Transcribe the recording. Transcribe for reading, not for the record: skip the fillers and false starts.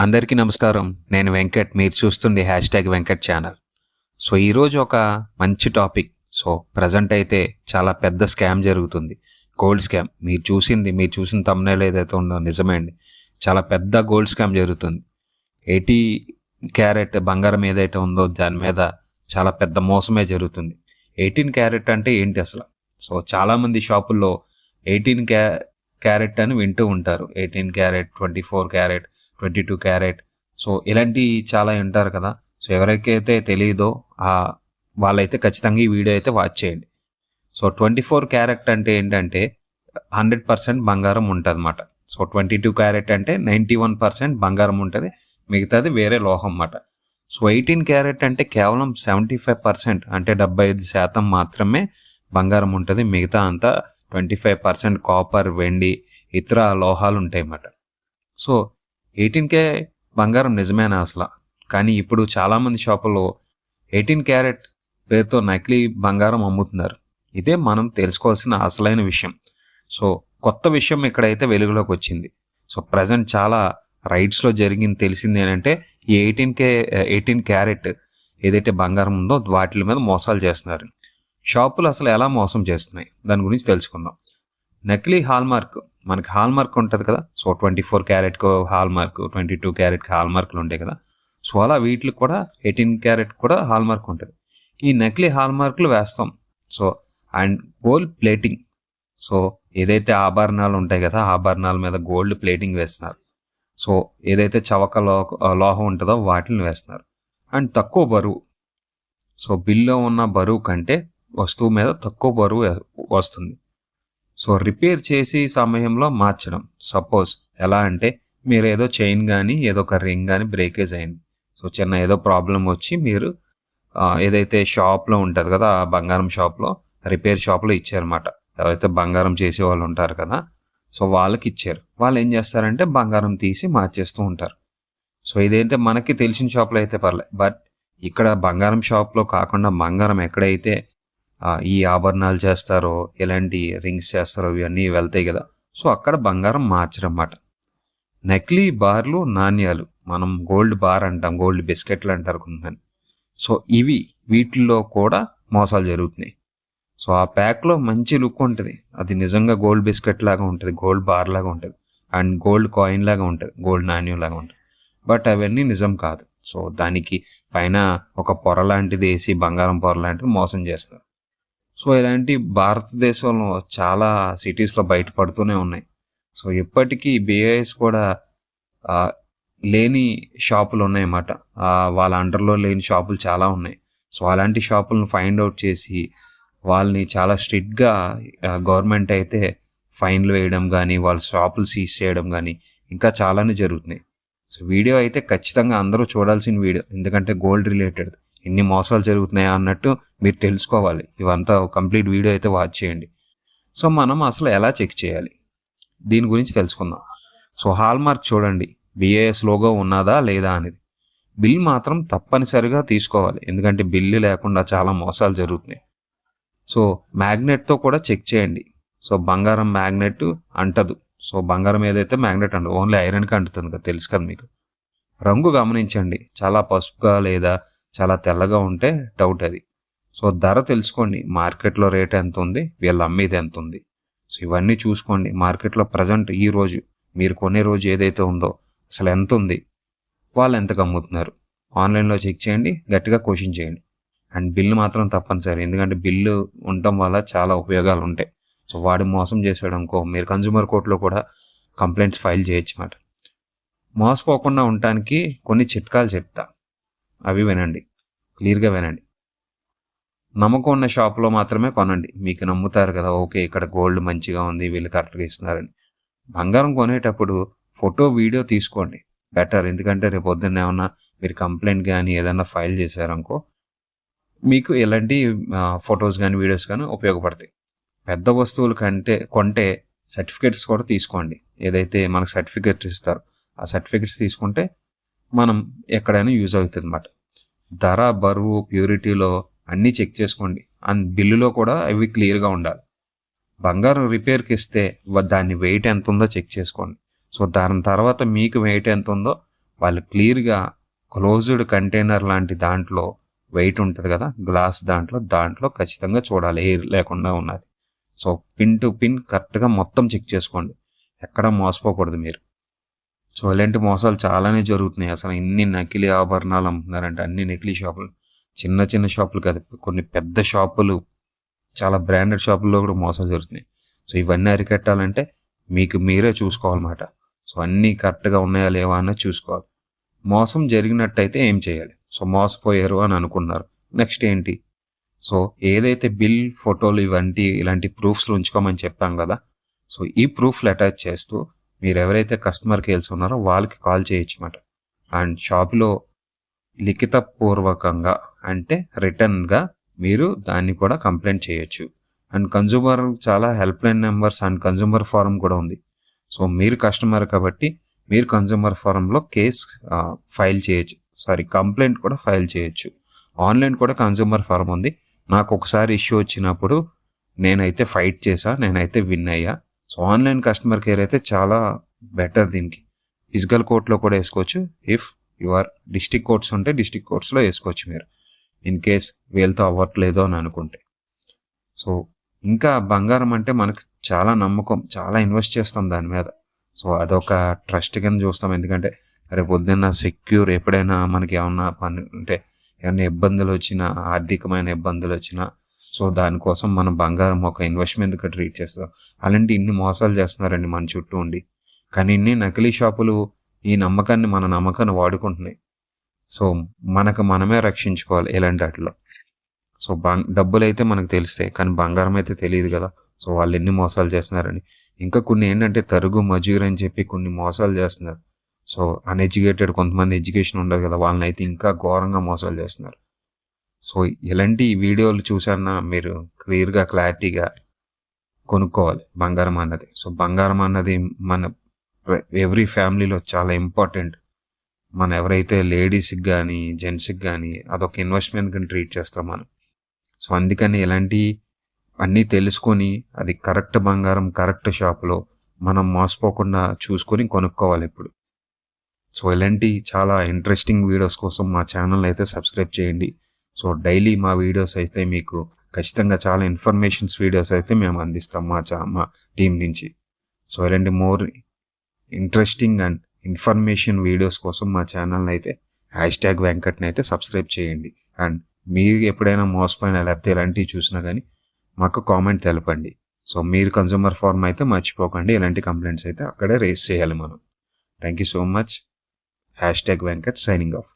అందరికీ నమస్కారం. నేను వెంకట్. మీరు చూస్తుంది #వెంకట్ ఛానల్. సో ఈరోజు ఒక మంచి టాపిక్. సో ప్రజెంట్ అయితే చాలా పెద్ద స్కామ్ జరుగుతుంది. Gold scam. మీరు చూసిన థంబ్‌నెయిల్ ఏదైతే ఉందో నిజమే అండి. చాలా పెద్ద గోల్డ్ స్కామ్ జరుగుతుంది. 80 క్యారెట్ బంగారం ఏదైతే ఉందో దాని మీద చాలా పెద్ద మోసమే జరుగుతుంది. 18 క్యారెట్ అంటే ఏంటి అసలు? సో చాలామంది షాపుల్లో 18 క్యారెట్ అని వింటూ ఉంటారు. 18 క్యారెట్, 24 క్యారెట్, 22 క్యారెట్. సో ఇలాంటివి చాలా వింటారు కదా. సో ఎవరికైతే తెలీదో వాళ్ళైతే ఖచ్చితంగా ఈ వీడియో అయితే వాచ్ చేయండి. సో 24 క్యారెట్ అంటే ఏంటంటే 100% బంగారం ఉంటుందన్నమాట. సో 22 క్యారెట్ అంటే 91% బంగారం ఉంటుంది, మిగతాది వేరే లోహం అన్నమాట. సో 18 క్యారెట్ అంటే కేవలం 75% అంటే 75% మాత్రమే బంగారం ఉంటుంది, మిగతా అంతా 25% కాపర్, వెండి, ఇతర లోహాలు ఉంటాయి అన్నమాట. సో 18K బంగారం నిజమేనా అసలు? కానీ ఇప్పుడు చాలామంది షాపుల్లో 18 క్యారెట్ పేరుతో నకిలీ బంగారం అమ్ముతున్నారు. ఇదే మనం తెలుసుకోవాల్సిన అసలైన విషయం. సో కొత్త విషయం ఇక్కడైతే వెలుగులోకి వచ్చింది. సో ప్రజెంట్ చాలా రైడ్స్లో జరిగింది తెలిసింది ఏంటంటే ఈ 18 క్యారెట్ ఏదైతే బంగారం ఉందో వాటి మీద మోసాలు చేస్తున్నారు. షాపులు అసలు ఎలా మోసం చేస్తున్నాయి దాని గురించి తెలుసుకుందాం. నకిలీ హాల్మార్క్, మనకి హాల్మార్క్ ఉంటుంది కదా. సో 24 క్యారెట్కు హాల్మార్క్, 22 క్యారెట్కి హాల్మార్క్లు ఉంటాయి కదా. సో అలా వీటికి కూడా 18 క్యారెట్ కూడా హాల్మార్క్ ఉంటుంది. ఈ నకిలీ హాల్మార్క్లు వేస్తాం. So and gold plating, so ఏదైతే ఆభరణాలు ఉంటాయి కదా, ఆభరణాల మీద గోల్డ్ ప్లేటింగ్ వేస్తున్నారు. సో ఏదైతే చవక లోహం ఉంటుందో వాటిని వేస్తున్నారు. అండ్ తక్కువ బరువు, సో బిల్లో ఉన్న బరువు కంటే వస్తువు మీద తక్కువ బరువు వస్తుంది. సో రిపేర్ చేసి సమయంలో మార్చడం. సపోజ్ ఎలా అంటే మీరు ఏదో చైన్ కానీ ఏదో ఒక రింగ్ కానీ బ్రేకేజ్ అయింది. సో చిన్న ఏదో ప్రాబ్లం వచ్చి మీరు ఏదైతే షాప్లో ఉంటుంది కదా, ఆ బంగారం షాప్లో, రిపేర్ షాప్లో ఇచ్చారన్నమాట. ఎవరైతే బంగారం చేసే వాళ్ళు ఉంటారు కదా, సో వాళ్ళకి ఇచ్చారు. వాళ్ళు ఏం చేస్తారంటే బంగారం తీసి మార్చేస్తూ ఉంటారు. సో ఇదైతే మనకి తెలిసిన షాప్లో అయితే పర్లేదు. బట్ ఇక్కడ బంగారం షాప్లో కాకుండా బంగారం ఎక్కడైతే ఈ ఆభరణాలు చేస్తారో, ఎలాంటి రింగ్స్ చేస్తారో ఇవన్నీ వెళ్తాయి కదా, సో అక్కడ బంగారం మార్చరన్నమాట. నకిలీ బార్లు, నాణ్యాలు, మనం గోల్డ్ బార్ అంటాం, గోల్డ్ బిస్కెట్లు అంటారు కొంతమంది. సో వీటిల్లో కూడా మోసాలు జరుగుతున్నాయి. సో ఆ ప్యాక్లో మంచి లుక్ ఉంటుంది, అది నిజంగా గోల్డ్ బిస్కెట్ లాగా ఉంటుంది, గోల్డ్ బార్ లాగా ఉంటుంది, అండ్ గోల్డ్ కాయిన్ లాగా ఉంటుంది, గోల్డ్ నాణ్యం లాగా ఉంటుంది. బట్ అవన్నీ నిజం కాదు. సో దానికి పైన ఒక పొర లాంటిది వేసి, బంగారం పొర లాంటిది మోసం చేస్తారు. సో ఇలాంటి భారతదేశంలో చాలా సిటీస్లో బయటపడుతూనే ఉన్నాయి. సో ఇప్పటికీ BIS కూడా లేని షాపులు ఉన్నాయన్నమాట. వాళ్ళ అండర్లో లేని షాపులు చాలా ఉన్నాయి. సో అలాంటి షాపులను ఫైండ్ అవుట్ చేసి వాళ్ళని చాలా స్ట్రిక్ట్గా గవర్నమెంట్ అయితే ఫైన్లు వేయడం కానీ, వాళ్ళ షాపులు సీజ్ చేయడం కానీ ఇంకా చాలానే జరుగుతున్నాయి. సో వీడియో అయితే ఖచ్చితంగా అందరూ చూడాల్సిన వీడియో, ఎందుకంటే గోల్డ్ రిలేటెడ్ ఎన్ని మోసాలు జరుగుతున్నాయా అన్నట్టు మీరు తెలుసుకోవాలి. ఇవంతా కంప్లీట్ వీడియో అయితే వాచ్ చేయండి. సో మనం అసలు ఎలా చెక్ చేయాలి దీని గురించి తెలుసుకుందాం. సో హాల్మార్క్ చూడండి, BIS లోగో ఉన్నదా లేదా అనేది. బిల్ మాత్రం తప్పనిసరిగా తీసుకోవాలి, ఎందుకంటే బిల్లు లేకుండా చాలా మోసాలు జరుగుతున్నాయి. సో మ్యాగ్నెట్తో కూడా చెక్ చేయండి. సో బంగారం మ్యాగ్నెట్ అంటదు. సో బంగారం ఏదైతే మ్యాగ్నెట్ అంటదు, ఓన్లీ ఐరన్కి అంటుతుంది కదా, తెలుసు కదా మీకు. రంగు గమనించండి, చాలా పసుపుగా లేదా చాలా తెల్లగా ఉంటే డౌట్ అది. సో ధర తెలుసుకోండి, మార్కెట్లో రేట్ ఎంత ఉంది, వీళ్ళు అమ్మేది ఎంత ఉంది. సో ఇవన్నీ చూసుకోండి. మార్కెట్లో ప్రజెంట్ ఈ రోజు మీరు కొనే రోజు ఏదైతే ఉందో అసలు ఎంత ఉంది, వాళ్ళు ఎంతకు అమ్ముతున్నారు, ఆన్లైన్లో చెక్ చేయండి, గట్టిగా క్వశ్చన్ చేయండి. అండ్ బిల్లు మాత్రం తప్పనిసరి, ఎందుకంటే బిల్లు ఉండటం వల్ల చాలా ఉపయోగాలు ఉంటాయి. సో వాడు మోసం చేసాడు అనుకో, మీరు కన్జ్యూమర్ కోర్టులో కూడా కంప్లైంట్స్ ఫైల్ చేయొచ్చు అన్నమాట. మోసపోకుండా ఉండటానికి కొన్ని చిట్కాలు చెప్తా, అవి వినండి, క్లియర్గా వినండి. నమ్మకం ఉన్న షాప్లో మాత్రమే కొనండి. మీకు నమ్ముతారు కదా, ఓకే ఇక్కడ గోల్డ్ మంచిగా ఉంది, వీళ్ళు కరెక్ట్గా ఇస్తున్నారని. బంగారం కొనేటప్పుడు ఫోటో, వీడియో తీసుకోండి, బెటర్. ఎందుకంటే రేపు పొద్దున్న ఏమన్నా మీరు కంప్లైంట్ కానీ ఏదన్నా ఫైల్ చేశారనుకో, మీకు ఎలాంటి ఫొటోస్ కానీ వీడియోస్ కానీ ఉపయోగపడతాయి. పెద్ద వస్తువులు కొంటే సర్టిఫికేట్స్ కూడా తీసుకోండి. ఏదైతే మనకు సర్టిఫికేట్స్ ఇస్తారో ఆ సర్టిఫికేట్స్ తీసుకుంటే మనం ఎక్కడైనా యూజ్ అవుతుంది అన్నమాట. ధర, బరువు, ప్యూరిటీలో అన్నీ చెక్ చేసుకోండి. అండ్ బిల్లులో కూడా అవి క్లియర్గా ఉండాలి. బంగారం రిపేర్కి ఇస్తే దాని వెయిట్ ఎంత ఉందో చెక్ చేసుకోండి. సో దాని తర్వాత మీకు వెయిట్ ఎంత ఉందో వాళ్ళు క్లియర్గా క్లోజ్డ్ కంటైనర్ లాంటి దాంట్లో వెయిట్ ఉంటుంది కదా, గ్లాస్ దాంట్లో ఖచ్చితంగా చూడాలి ఎయిర్ లేకుండా ఉన్నది. సో పిన్ టు పిన్ కరెక్ట్గా మొత్తం చెక్ చేసుకోండి, ఎక్కడ మోసపోకూడదు మీరు. సో ఇలాంటి మోసాలు చాలానే జరుగుతున్నాయి. అసలు ఇన్ని నకిలీ ఆభరణాలు అమ్ముతున్నారంటే అన్ని నకిలీ షాపులు, చిన్న చిన్న షాపులు కాదు, కొన్ని పెద్ద షాపులు, చాలా బ్రాండెడ్ షాపుల్లో కూడా మోసాలు జరుగుతున్నాయి. సో ఇవన్నీ అరికట్టాలంటే మీకు మీరే చూసుకోవాలన్నమాట. సో అన్నీ కరెక్ట్గా ఉన్నాయా లేవా అన్నది చూసుకోవాలి. మోసం జరిగినట్టయితే ఏం చేయాలి? సో మోసపోయారు అని అనుకున్నారు, నెక్స్ట్ ఏంటి? సో ఏదైతే బిల్, ఫోటోలు ఇలాంటి ప్రూఫ్స్ ఉంచుకోమని చెప్పాం కదా, సో ఈ ప్రూఫ్లు అటాచ్ చేస్తూ మీరు ఎవరైతే కస్టమర్ కేర్స్ ఉన్నారో వాళ్ళకి కాల్ చేయొచ్చు అన్నమాట. అండ్ షాప్లో లిఖితపూర్వకంగా అంటే రిటర్న్గా మీరు దాన్ని కూడా కంప్లైంట్ చేయొచ్చు. అండ్ కన్జ్యూమర్ చాలా helpline numbers and consumer forum కూడా ఉంది. సో మీరు కస్టమర్ కాబట్టి మీరు కన్జ్యూమర్ ఫారంలో ఫైల్ చేయొచ్చు, కంప్లైంట్ కూడా ఫైల్ చేయొచ్చు. ఆన్లైన్ కూడా కన్జ్యూమర్ ఫారం ఉంది. నాకు ఒకసారి ఇష్యూ వచ్చినప్పుడు నేనైతే ఫైట్ చేశా, నేనైతే విన్ అయ్యా. సో ఆన్లైన్ కస్టమర్ కేర్ అయితే చాలా బెటర్. దీనికి ఫిజికల్ కోర్టులో కూడా వేసుకోవచ్చు. ఇఫ్ యువర్ డిస్ట్రిక్ట్ కోర్ట్స్ ఉంటే డిస్ట్రిక్ట్ కోర్ట్స్లో వేసుకోవచ్చు మీరు, ఇన్ కేస్ వీళ్ళతో అవ్వట్లేదు అని అనుకుంటే. సో ఇంకా బంగారం అంటే మనకు చాలా నమ్మకం, చాలా ఇన్వెస్ట్ చేస్తాం దాని మీద. సో అదొక ట్రస్ట్ కింద చూస్తాం. ఎందుకంటే రేపు పొద్దున్న సెక్యూర్, ఎప్పుడైనా మనకి ఏమన్నా పని అంటే ఏమైనా ఇబ్బందులు వచ్చినా, ఆర్థికమైన ఇబ్బందులు వచ్చినా, సో దానికోసం మనం బంగారం ఒక ఇన్వెస్ట్మెంట్గా ట్రీట్ చేస్తాం. అలాంటి ఇన్ని మోసాలు చేస్తున్నారండి మన చుట్టూ ఉండి. కానీ ఇన్ని నకిలీ షాపులు ఈ మన నమ్మకాన్ని వాడుకుంటున్నాయి. సో మనమే రక్షించుకోవాలి ఇలాంటి వాటిలో. సో డబ్బులు అయితే మనకు తెలుస్తాయి, కానీ బంగారం అయితే తెలియదు కదా. సో వాళ్ళు ఎన్ని మోసాలు చేస్తున్నారని. ఇంకా కొన్ని ఏంటంటే తరుగు మజూర్ అని చెప్పి కొన్ని మోసాలు చేస్తున్నారు. సో అన్ఎడ్యుకేటెడ్, కొంతమంది ఎడ్యుకేషన్ ఉండదు కదా, వాళ్ళని అయితే ఇంకా ఘోరంగా మోసాలు చేస్తున్నారు. సో ఇలాంటి వీడియోలు చూసానా మీరు క్లియర్గా, క్లారిటీగా కొనుక్కోవాలి బంగారం అన్నది. సో బంగారం అన్నది మన ఎవ్రీ ఫ్యామిలీలో చాలా ఇంపార్టెంట్. మన ఎవరైతే లేడీస్కి కానీ జెంట్స్కి కానీ అదొక ఇన్వెస్ట్మెంట్ కింద ట్రీట్ చేస్తాం మనం. సో అందుకని ఇలాంటి అన్నీ తెలుసుకొని అది కరెక్ట్ బంగారం కరెక్ట్ షాప్లో మనం మోసపోకుండా చూసుకొని కొనుక్కోవాలి ఇప్పుడు. సో ఇలాంటి చాలా ఇంట్రెస్టింగ్ వీడియోస్ కోసం మా ఛానల్ అయితే సబ్స్క్రైబ్ చేయండి. సో డైలీ మా వీడియోస్ అయితే మీకు ఖచ్చితంగా చాలా ఇన్ఫర్మేషన్స్ వీడియోస్ అయితే మేము అందిస్తాం మా టీం నుంచి. సో ఇలాంటి more interesting and information videos కోసం మా ఛానల్ని అయితే #వెంకట్ని అయితే సబ్స్క్రైబ్ చేయండి. అండ్ మీరు ఎప్పుడైనా మోసపోయినా లేకపోతే ఇలాంటివి చూసినా కానీ మాకు కామెంట్ తెలపండి. సో మీరు కన్జ్యూమర్ ఫార్మ్ అయితే మర్చిపోకండి, ఇలాంటి కంప్లైంట్స్ అయితే అక్కడే రేస్ చేయాలి మనం. Thank you so much. #Venkat signing off.